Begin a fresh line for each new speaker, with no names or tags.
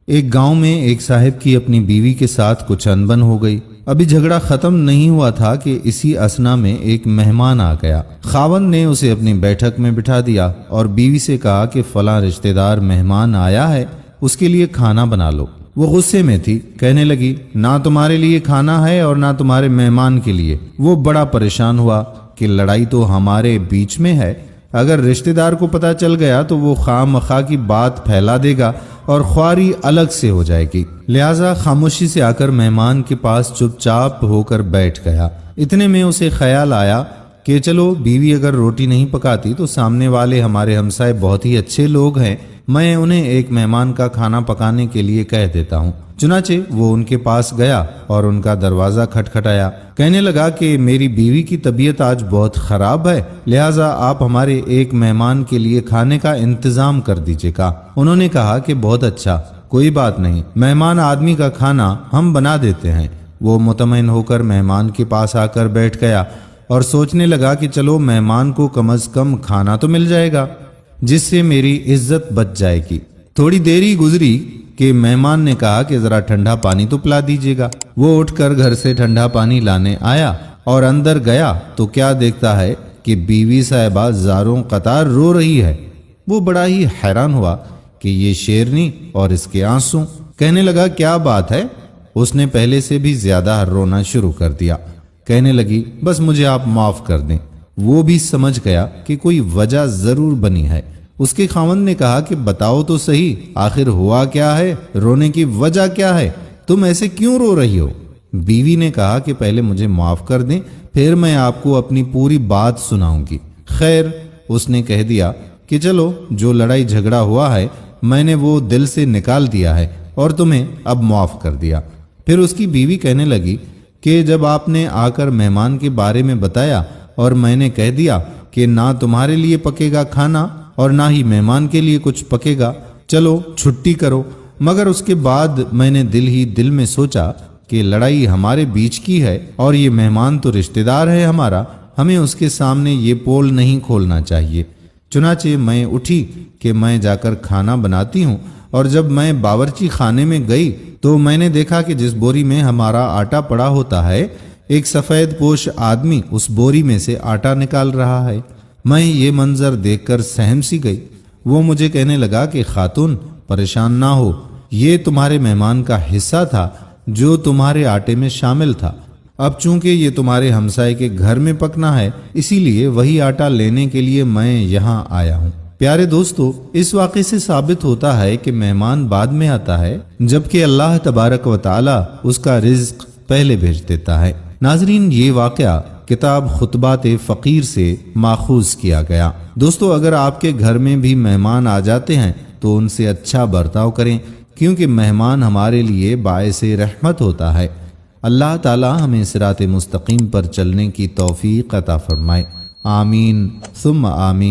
ایک گاؤں میں ایک صاحب کی اپنی بیوی کے ساتھ کچھ انبن ہو گئی۔ ابھی جھگڑا ختم نہیں ہوا تھا کہ اسی اثنا میں ایک مہمان آ گیا۔ خاوند نے اسے اپنی بیٹھک میں بٹھا دیا اور بیوی سے کہا کہ فلاں رشتہ دار مہمان آیا ہے، اس کے لیے کھانا بنا لو۔ وہ غصے میں تھی، کہنے لگی نہ تمہارے لیے کھانا ہے اور نہ تمہارے مہمان کے لیے۔ وہ بڑا پریشان ہوا کہ لڑائی تو ہمارے بیچ میں ہے، اگر رشتہ دار کو پتہ چل گیا تو وہ خواہ مخواہ کی بات پھیلا دے گا اور خواری الگ سے ہو جائے گی، لہٰذا خاموشی سے آ کر مہمان کے پاس چپ چاپ ہو کر بیٹھ گیا۔ اتنے میں اسے خیال آیا کہ چلو بیوی اگر روٹی نہیں پکاتی تو سامنے والے ہمارے ہمسائے بہت ہی اچھے لوگ ہیں، میں انہیں ایک مہمان کا کھانا پکانے کے لیے کہہ دیتا ہوں۔ چنانچہ وہ ان کے پاس گیا اور ان کا دروازہ کھٹکھٹایا، کہنے لگا کہ میری بیوی کی طبیعت آج بہت خراب ہے، لہٰذا آپ ہمارے ایک مہمان کے لیے کھانے کا انتظام کر دیجیے گا۔ انہوں نے کہا کہ بہت اچھا، کوئی بات نہیں، مہمان آدمی کا کھانا ہم بنا دیتے ہیں۔ وہ مطمئن ہو کر مہمان کے پاس آ کر بیٹھ گیا اور سوچنے لگا کہ چلو مہمان کو کم از کم کھانا تو مل جائے گا جس سے میری عزت بچ جائے گی۔ تھوڑی دیری گزری کہ مہمان نے کہا کہ ذرا ٹھنڈا پانی تو پلا دیجیے گا۔ وہ اٹھ کر گھر سے ٹھنڈا پانی لانے آیا اور اندر گیا تو کیا دیکھتا ہے کہ بیوی صاحبہ زاروں قطار رو رہی ہے۔ وہ بڑا ہی حیران ہوا کہ یہ شیرنی اور اس کے آنسو، کہنے لگا کیا بات ہے؟ اس نے پہلے سے بھی زیادہ رونا شروع کر دیا، کہنے لگی بس مجھے آپ معاف کر دیں۔ وہ بھی سمجھ گیا کہ کوئی وجہ ضرور بنی ہے۔ اس کے خاوند نے کہا کہ بتاؤ تو صحیح، آخر ہوا کیا ہے؟ رونے کی وجہ کیا ہے؟ تم ایسے کیوں رو رہی ہو؟ بیوی نے کہا کہ پہلے مجھے معاف کر دیں، پھر میں آپ کو اپنی پوری بات سناؤں گی۔ خیر، اس نے کہہ دیا کہ چلو جو لڑائی جھگڑا ہوا ہے میں نے وہ دل سے نکال دیا ہے اور تمہیں اب معاف کر دیا۔ پھر اس کی بیوی کہنے لگی کہ جب آپ نے آ کر مہمان کے بارے میں بتایا اور میں نے کہہ دیا کہ نہ تمہارے لیے پکے گا کھانا اور نہ ہی مہمان کے لیے کچھ پکے گا، چلو چھٹی کرو، مگر اس کے بعد میں نے دل ہی دل میں سوچا کہ لڑائی ہمارے بیچ کی ہے اور یہ مہمان تو رشتہ دار ہے ہمارا، ہمیں اس کے سامنے یہ پول نہیں کھولنا چاہیے۔ چنانچہ میں اٹھی کہ میں جا کر کھانا بناتی ہوں، اور جب میں باورچی خانے میں گئی تو میں نے دیکھا کہ جس بوری میں ہمارا آٹا پڑا ہوتا ہے ایک سفید پوش آدمی اس بوری میں سے آٹا نکال رہا ہے۔ میں یہ منظر دیکھ کر سہم سی گئی۔ وہ مجھے کہنے لگا کہ خاتون پریشان نہ ہو، یہ تمہارے مہمان کا حصہ تھا جو تمہارے آٹے میں شامل تھا، اب چونکہ یہ تمہارے ہمسائے کے گھر میں پکنا ہے اسی لیے وہی آٹا لینے کے لیے میں یہاں آیا ہوں۔ پیارے دوستو، اس واقعے سے ثابت ہوتا ہے کہ مہمان بعد میں آتا ہے جبکہ اللہ تبارک و تعالی اس کا رزق پہلے بھیج دیتا ہے۔ ناظرین، یہ واقعہ کتاب خطبات فقیر سے ماخوذ کیا گیا۔ دوستو، اگر آپ کے گھر میں بھی مہمان آ جاتے ہیں تو ان سے اچھا برتاؤ کریں، کیونکہ مہمان ہمارے لیے باعث رحمت ہوتا ہے۔ اللہ تعالی ہمیں صراط مستقیم پر چلنے کی توفیق عطا فرمائے، آمین ثم آمین۔